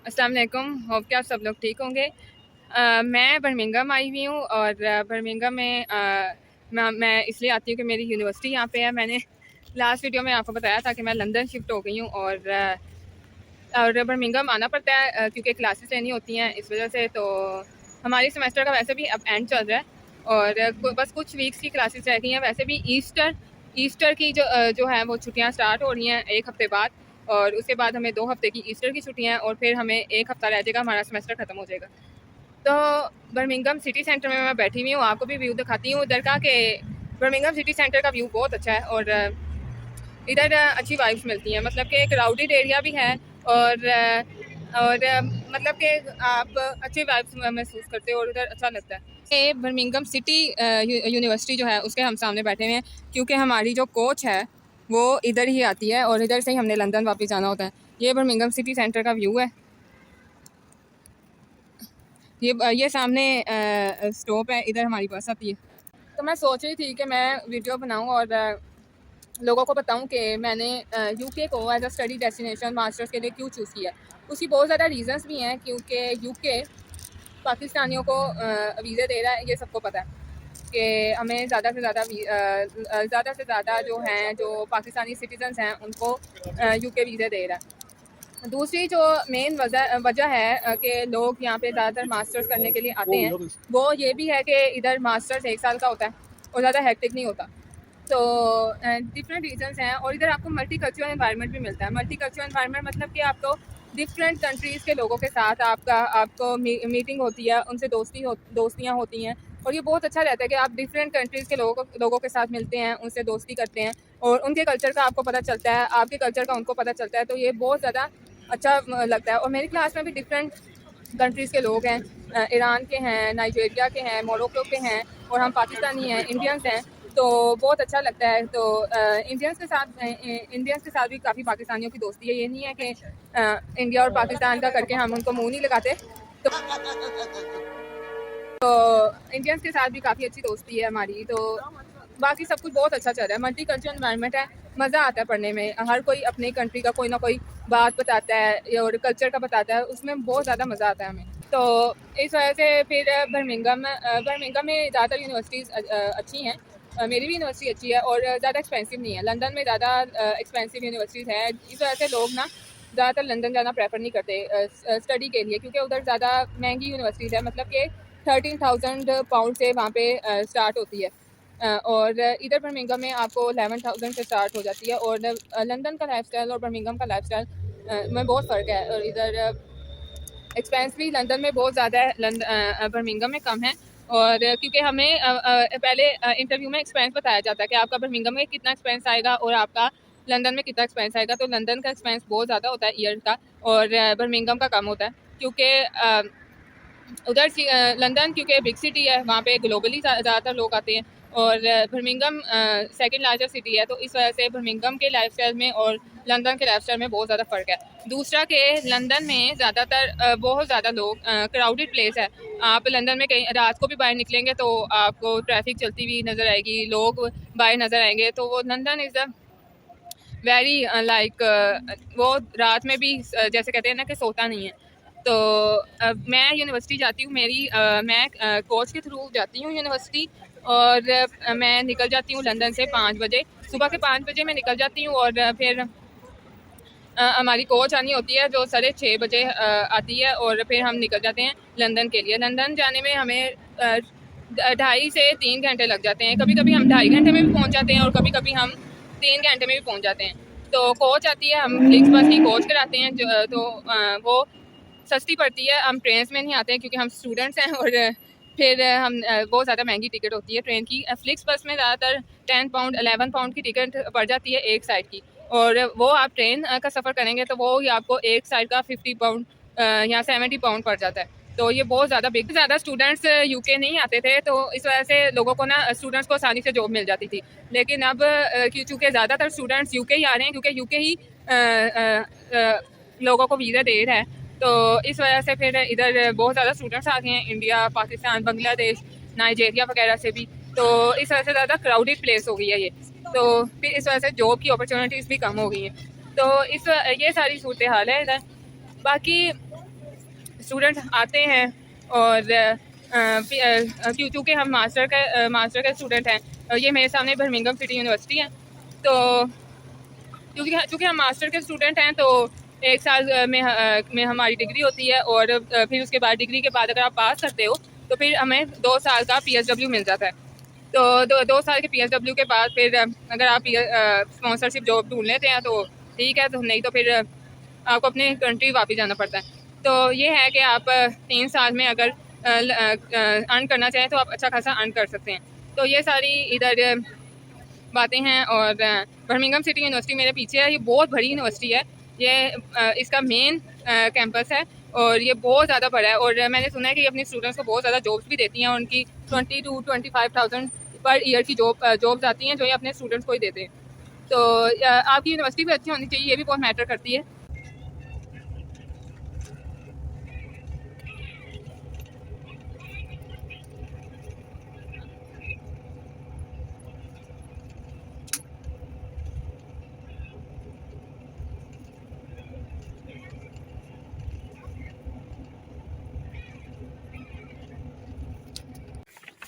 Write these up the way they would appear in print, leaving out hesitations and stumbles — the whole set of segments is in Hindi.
अस्सलाम वालेकुम। होप कि आप सब लोग ठीक होंगे। मैं बर्मिंघम आई हुई हूँ और बर्मिंघम में मैं इसलिए आती हूँ कि मेरी यूनिवर्सिटी यहाँ पे है। मैंने लास्ट वीडियो में आपको बताया था कि मैं लंदन शिफ्ट हो गई हूँ और बर्मिंघम आना पड़ता है क्योंकि क्लासेस लेनी होती हैं इस वजह से। तो हमारी सेमेस्टर का वैसे भी अब एंड चल रहा है और बस कुछ वीक्स की क्लासेस रह गई हैं। वैसे भी ईस्टर की जो है वो छुट्टियाँ स्टार्ट हो रही हैं एक हफ़्ते बाद, और उसके बाद हमें 2 हफ्ते की ईस्टर की छुट्टियाँ हैं और फिर हमें 1 हफ्ता रह जाएगा, हमारा सेमेस्टर ख़त्म हो जाएगा। तो बर्मिंघम सिटी सेंटर में मैं बैठी हुई हूँ, आपको भी व्यू दिखाती हूँ उधर का कि बर्मिंघम सिटी सेंटर का व्यू बहुत अच्छा है और इधर अच्छी वाइब्स मिलती हैं। मतलब कि क्राउडेड एरिया भी है और मतलब कि आप अच्छी वाइब्स महसूस करते हो और उधर अच्छा लगता है। ये बर्मिंघम सिटी यूनिवर्सिटी जो है उसके हम सामने बैठे हुए हैं क्योंकि हमारी जो कोच है वो इधर ही आती है और इधर से ही हमने लंदन वापस जाना होता है। ये बर्मिंघम सिटी सेंटर का व्यू है। ये सामने स्टॉप है, इधर हमारी बस आती है। तो मैं सोच रही थी कि मैं वीडियो बनाऊं और लोगों को बताऊं कि मैंने यूके को as a study destination masters के लिए क्यों चूज़ किया। उसकी बहुत ज़्यादा रीजंस भी हैं क्योंकि यूके पाकिस्तानियों को वीज़े दे रहा है, ये सबको पता है कि हमें ज़्यादा से ज़्यादा जो हैं जो पाकिस्तानी सिटीजन्स हैं उनको यूके वीज़े दे रहा है। दूसरी जो मेन वजह है कि लोग यहाँ पे ज़्यादातर मास्टर्स करने के लिए आते हैं वो ये भी है कि इधर मास्टर्स 1 साल का होता है और ज़्यादा हेक्टिक नहीं होता। तो डिफरेंट रीजंस हैं और इधर आपको मल्टी कल्चरल एनवायरनमेंट भी मिलता है। मल्टी कल्चरल एनवायरनमेंट मतलब कि आपको डिफरेंट कंट्रीज़ के लोगों के साथ आपको मीटिंग होती है, उनसे दोस्तियाँ होती हैं और ये बहुत अच्छा रहता है कि आप डिफरेंट कंट्रीज़ के लोगों के साथ मिलते हैं, उनसे दोस्ती करते हैं और उनके कल्चर का आपको पता चलता है, आपके कल्चर का उनको पता चलता है। तो ये बहुत ज़्यादा अच्छा लगता है। और मेरी क्लास में भी डिफरेंट कंट्रीज़ के लोग हैं, ईरान के हैं, नाइजीरिया के हैं, मोरक्को के हैं और हम पाकिस्तानी हैं, इंडियंस हैं। तो बहुत अच्छा लगता है। तो इंडियंस के साथ भी काफ़ी पाकिस्तानियों की दोस्ती है। ये नहीं है कि इंडिया और पाकिस्तान का करके हम उनको मुंह नहीं लगाते। तो इंडियंस के साथ भी काफ़ी अच्छी दोस्ती है हमारी। तो बाकी सब कुछ बहुत अच्छा चल रहा है। मल्टी कल्चरल एनवायरनमेंट है, मज़ा आता है पढ़ने में। हर कोई अपनी कंट्री का कोई ना कोई बात बताता है और कल्चर का बताता है, उसमें बहुत ज़्यादा मज़ा आता है हमें। तो इस वजह से फिर बर्मिंघम में ज़्यादातर यूनिवर्सिटीज़ अच्छी हैं। मेरी भी यूनिवर्सिटी अच्छी है और ज़्यादा एक्सपेंसिव नहीं है। लंदन में ज़्यादा एक्सपेंसिव यूनिवर्सिटीज़ हैं, इस वजह से लोग ना ज़्यादातर लंदन जाना प्रेफर नहीं करते स्टडी के लिए क्योंकि उधर ज़्यादा महंगी यूनिवर्सिटीज़ है। मतलब कि 13,000 पाउंड से वहाँ पे स्टार्ट होती है और इधर बर्मिंघम में आपको 11,000 से स्टार्ट हो जाती है। और लंदन का लाइफस्टाइल और बर्मिंघम का लाइफस्टाइल में बहुत फ़र्क है और इधर एक्सपेंस भी लंदन में बहुत ज़्यादा है, बर्मिंघम में कम है। और क्योंकि हमें पहले इंटरव्यू में एक्सपेंस बताया जाता है कि आपका बर्मिंघम में कितना एक्सपेंस आएगा और आपका लंदन में कितना एक्सपेंस आएगा। तो लंदन का एक्सपेंस बहुत ज़्यादा होता है ईयर का और बर्मिंघम का कम होता है क्योंकि उधर लंदन क्योंकि बिग सिटी है, वहाँ पे ग्लोबली ज़्यादातर लोग आते हैं और बर्मिंघम सेकंड लार्जेस्ट सिटी है। तो इस वजह से बर्मिंघम के लाइफस्टाइल में और लंदन के लाइफस्टाइल में बहुत ज़्यादा फ़र्क है। दूसरा कि लंदन में ज़्यादातर बहुत ज़्यादा लोग क्राउडेड प्लेस है। आप लंदन में कहीं रात को भी बाहर निकलेंगे तो आपको ट्रैफिक चलती हुई नज़र आएगी, लोग बाहर नज़र आएंगे। तो वो London is the very like वो रात में भी जैसे कहते हैं ना कि सोता नहीं है। तो मैं यूनिवर्सिटी जाती हूँ, मैं कोच के थ्रू जाती हूँ यूनिवर्सिटी और मैं निकल जाती हूँ लंदन से 5 बजे, सुबह के 5 बजे मैं निकल जाती हूँ और फिर हमारी कोच आनी होती है जो 6:30 बजे आती है और फिर हम निकल जाते हैं लंदन के लिए। लंदन जाने में हमें 2.5 से 3 घंटे लग जाते हैं। कभी कभी हम 2.5 घंटे में भी पहुँच जाते हैं और कभी कभी हम 3 घंटे में भी पहुँच जाते हैं। तो कोच आती है, हम फ्लिक्स बस की कोच कराते हैं तो वो सस्ती पड़ती है। हम ट्रेन में नहीं आते हैं क्योंकि हम स्टूडेंट्स हैं और फिर हम बहुत ज़्यादा महंगी टिकट होती है ट्रेन की। फ्लिक्स बस में ज़्यादातर 10 पाउंड 11 पाउंड की टिकट पड़ जाती है एक साइड की और वो आप ट्रेन का सफ़र करेंगे तो वो ही आपको एक साइड का 50 पाउंड या 70 पाउंड पड़ जाता है। तो ये बहुत ज़्यादा स्टूडेंट्स यूके नहीं आते थे तो इस वजह से लोगों को ना स्टूडेंट्स को आसानी से जॉब मिल जाती थी। लेकिन अब चूँकि ज़्यादातर स्टूडेंट्स यूके ही आ रहे हैं क्योंकि यूके ही लोगों को वीज़ा दे रहा है। तो इस वजह से फिर इधर बहुत ज़्यादा स्टूडेंट्स आ गए हैं, इंडिया, पाकिस्तान, बांग्लादेश, नाइजीरिया वगैरह से भी। तो इस वजह से ज़्यादा क्राउडेड प्लेस हो गई है ये। तो फिर इस वजह से जॉब की अपॉर्चुनिटीज़ भी कम हो गई हैं। तो ये सारी सूरत हाल है इधर। बाकी स्टूडेंट आते हैं और क्योंकि हम मास्टर के स्टूडेंट हैं, ये मेरे सामने बर्मिंघम सिटी यूनिवर्सिटी है। तो क्योंकि हम मास्टर के स्टूडेंट हैं तो 1 साल में हमारी डिग्री होती है, और फिर उसके बाद डिग्री के बाद अगर आप पास करते हो तो फिर हमें 2 साल का PSW मिल जाता है। तो 2 साल के PSW के बाद फिर अगर आप स्पॉन्सरशिप जॉब ढूंढ लेते हैं तो ठीक है, तो नहीं तो फिर आपको अपने कंट्री वापस जाना पड़ता है। तो ये है कि आप 3 साल में अगर अर्न करना चाहें तो आप अच्छा खासा अर्न कर सकते हैं। तो ये सारी इधर बातें हैं। और बर्मिंघम सिटी यूनिवर्सिटी मेरे पीछे है, ये बहुत बड़ी यूनिवर्सिटी है। ये इसका मेन कैंपस है और ये बहुत ज़्यादा बड़ा है, और मैंने सुना है कि ये अपने स्टूडेंट्स को बहुत ज़्यादा जॉब्स भी देती हैं, और उनकी 20 to 25,000 पर ईयर की जॉब्स आती हैं जो ये अपने स्टूडेंट्स को ही देते हैं। तो आपकी यूनिवर्सिटी भी अच्छी होनी चाहिए, ये भी बहुत मैटर करती है।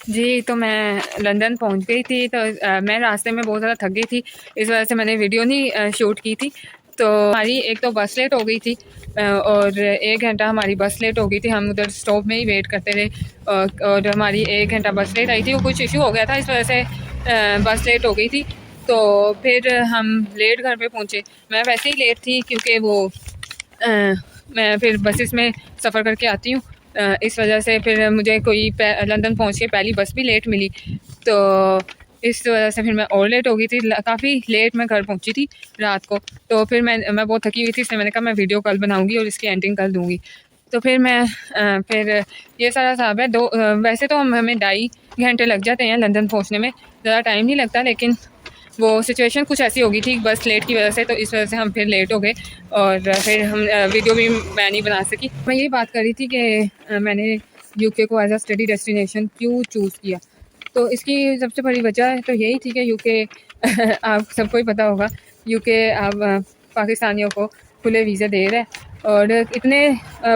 जी, तो मैं लंदन पहुंच गई थी। तो मैं रास्ते में बहुत ज़्यादा थक गई थी, इस वजह से मैंने वीडियो नहीं शूट की थी। तो हमारी एक तो बस लेट हो गई थी, और 1 घंटा हमारी बस लेट हो गई थी। हम उधर स्टॉप में ही वेट करते थे, और हमारी 1 घंटा बस लेट आई थी। वो कुछ इशू हो गया था, इस वजह से बस लेट हो गई थी। तो फिर हम लेट घर पे पहुँचे। मैं वैसे ही लेट थी क्योंकि मैं फिर बसेस में सफ़र करके आती हूँ, इस वजह से फिर मुझे लंदन पहुँच के पहली बस भी लेट मिली। तो इस वजह से फिर मैं और लेट हो गई थी, काफ़ी लेट मैं घर पहुँची थी रात को। तो फिर मैं बहुत थकी हुई थी, इसलिए मैंने कहा मैं वीडियो कल बनाऊँगी और इसकी एडिटिंग कर दूँगी। तो फिर फिर ये सारा हिसाब है। वैसे तो हमें 2.5 घंटे लग जाते हैं लंदन पहुँचने में, ज़्यादा टाइम नहीं लगता, लेकिन वो सिचुएशन कुछ ऐसी हो गई थी बस लेट की वजह से, तो इस वजह से हम फिर लेट हो गए, और फिर हम वीडियो भी मैं नहीं बना सकी। मैं यही बात कर रही थी कि मैंने UK को एज अ स्टडी डेस्टिनेशन क्यों चूज़ किया। तो इसकी सबसे बड़ी वजह तो यही थी कि UK आप सबको ही पता होगा, UK अब पाकिस्तानियों को खुले वीज़े दे रहा है, और इतने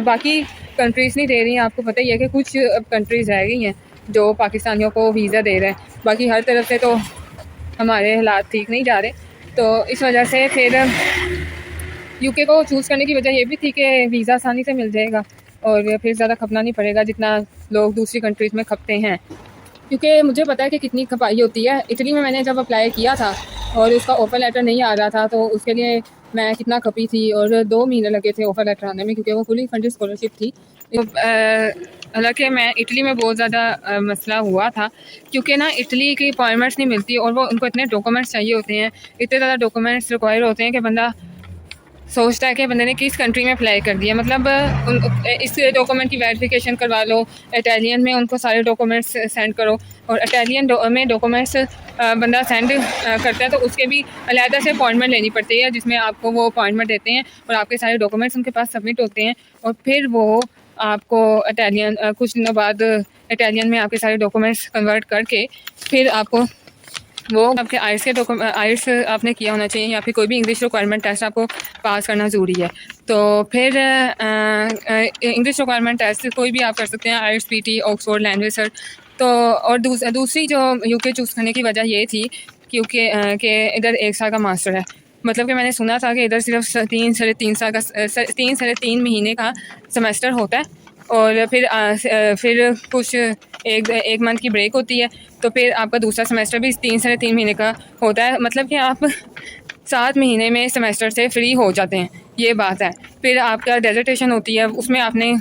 बाकी कंट्रीज़ नहीं दे रही हैं। आपको पता ही है कि कुछ कंट्रीज़ रह गई हैं जो पाकिस्तानियों को वीज़ा दे रहे हैं, बाकी हर तरफ से तो हमारे हालात ठीक नहीं जा रहे। तो इस वजह से फिर UK को चूज़ करने की वजह ये भी थी कि वीज़ा आसानी से मिल जाएगा, और फिर ज़्यादा खपना नहीं पड़ेगा जितना लोग दूसरी कंट्रीज़ में खपते हैं। क्योंकि मुझे पता है कि कितनी खपाई होती है। इटली में मैंने जब अप्लाई किया था और उसका ऑफ़र लेटर नहीं आ रहा था, तो उसके लिए मैं कितना खपी थी, और 2 महीने लगे थे ऑफ़र लेटर आने में, क्योंकि वो फुली फंडेड स्कॉलरशिप थी। तो हालांकि मैं इटली में बहुत ज़्यादा मसला हुआ था, क्योंकि ना इटली की अपॉइंटमेंट्स नहीं मिलती, और वो उनको इतने डॉक्यूमेंट्स चाहिए होते हैं, इतने ज़्यादा डॉक्यूमेंट्स रिक्वायर होते हैं कि बंदा सोचता है कि बंदे ने किस कंट्री में अप्लाई कर दिया। मतलब इस डॉक्यूमेंट की वेरिफिकेशन करवा लो, इटालियन में उनको सारे डॉक्यूमेंट्स सेंड करो, और इटालियन में डॉक्यूमेंट्स बंदा सेंड करता है तो उसके भी अलहदा से अपॉइंटमेंट लेनी पड़ती है, जिसमें आपको वो अपॉइंटमेंट देते हैं और आपके सारे डॉक्यूमेंट्स उनके पास सबमिट होते हैं, और फिर वो आपको इटालियन कुछ दिनों बाद इटालियन में आपके सारे डॉक्यूमेंट्स कन्वर्ट करके फिर आपको वो आपके आइल्स आपने किया होना चाहिए, या फिर कोई भी इंग्लिश रिक्वायरमेंट टेस्ट आपको पास करना ज़रूरी है। तो फिर इंग्लिश रिक्वायरमेंट टेस्ट कोई भी आप कर सकते हैं, IELTS, PT, Oxford language search. तो और दूसरी जो UK चूज़ करने की वजह ये थी क्योंकि कि इधर 1 साल का मास्टर है। मतलब कि मैंने सुना था कि इधर सिर्फ 3 साढ़े 3 महीने का सेमेस्टर होता है, और फिर कुछ एक मंथ की ब्रेक होती है, तो फिर आपका दूसरा सेमेस्टर भी 3 साढ़े 3 महीने का होता है। मतलब कि आप 7 महीने में सेमेस्टर से फ्री हो जाते हैं, ये बात है। फिर आपका डेजर्टेशन होती है, उसमें आपने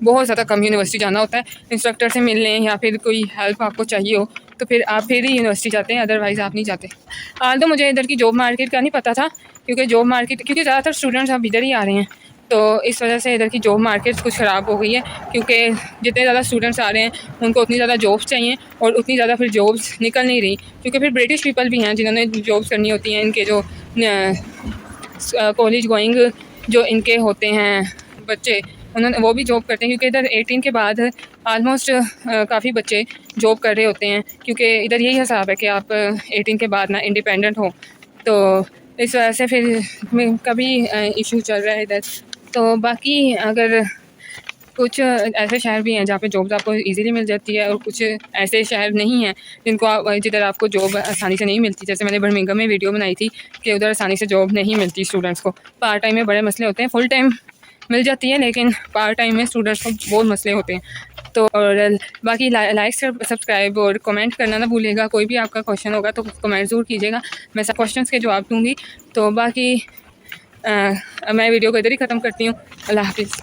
बहुत ज़्यादा कम यूनिवर्सिटी जाना होता है इंस्ट्रक्टर से मिलने, या फिर कोई हेल्प आपको चाहिए हो तो फिर आप फिर ही यूनिवर्सिटी जाते हैं, अदरवाइज़ आप नहीं जाते। हाल तो मुझे इधर की जॉब मार्केट का नहीं पता था, क्योंकि ज़्यादातर स्टूडेंट्स अब इधर ही आ रहे हैं, तो इस वजह से इधर की जॉब मार्केट कुछ ख़राब हो गई है, क्योंकि जितने ज़्यादा स्टूडेंट्स आ रहे हैं उनको उतनी ज़्यादा जॉब्स चाहिए, और उतनी ज़्यादा फिर जॉब्स निकल नहीं रही, क्योंकि फिर ब्रिटिश पीपल भी हैं जिन्होंने जॉब्स करनी होती हैं। इनके जो कॉलेज गोइंग जो इनके होते हैं बच्चे, उन्होंने वो भी जॉब करते हैं, क्योंकि इधर 18 के बाद आलमोस्ट काफ़ी बच्चे जॉब कर रहे होते हैं, क्योंकि इधर यही हिसाब है कि आप 18 के बाद ना इंडिपेंडेंट हो। तो इस वजह से फिर कभी इशू चल रहा है इधर। तो बाकी अगर कुछ ऐसे शहर भी हैं जहाँ पे जॉब्स आपको इजीली मिल जाती है और कुछ ऐसे शहर नहीं हैं जिधर आपको जॉब आसानी से नहीं मिलती। जैसे मैंने बर्मिंघम में वीडियो बनाई थी कि उधर आसानी से जॉब नहीं मिलती स्टूडेंट्स को। पार्ट टाइम में बड़े मसले होते हैं, फुल टाइम मिल जाती है लेकिन पार्ट टाइम में स्टूडेंट्स को बहुत मसले होते हैं। तो और बाकी लाइक सब्सक्राइब और कमेंट करना ना भूलिएगा। कोई भी आपका क्वेश्चन होगा तो कमेंट ज़रूर कीजिएगा, मैं सब क्वेश्चंस के जवाब दूँगी। तो बाकी मैं वीडियो को इधर ही ख़त्म करती हूँ। अल्लाह हाफिज़।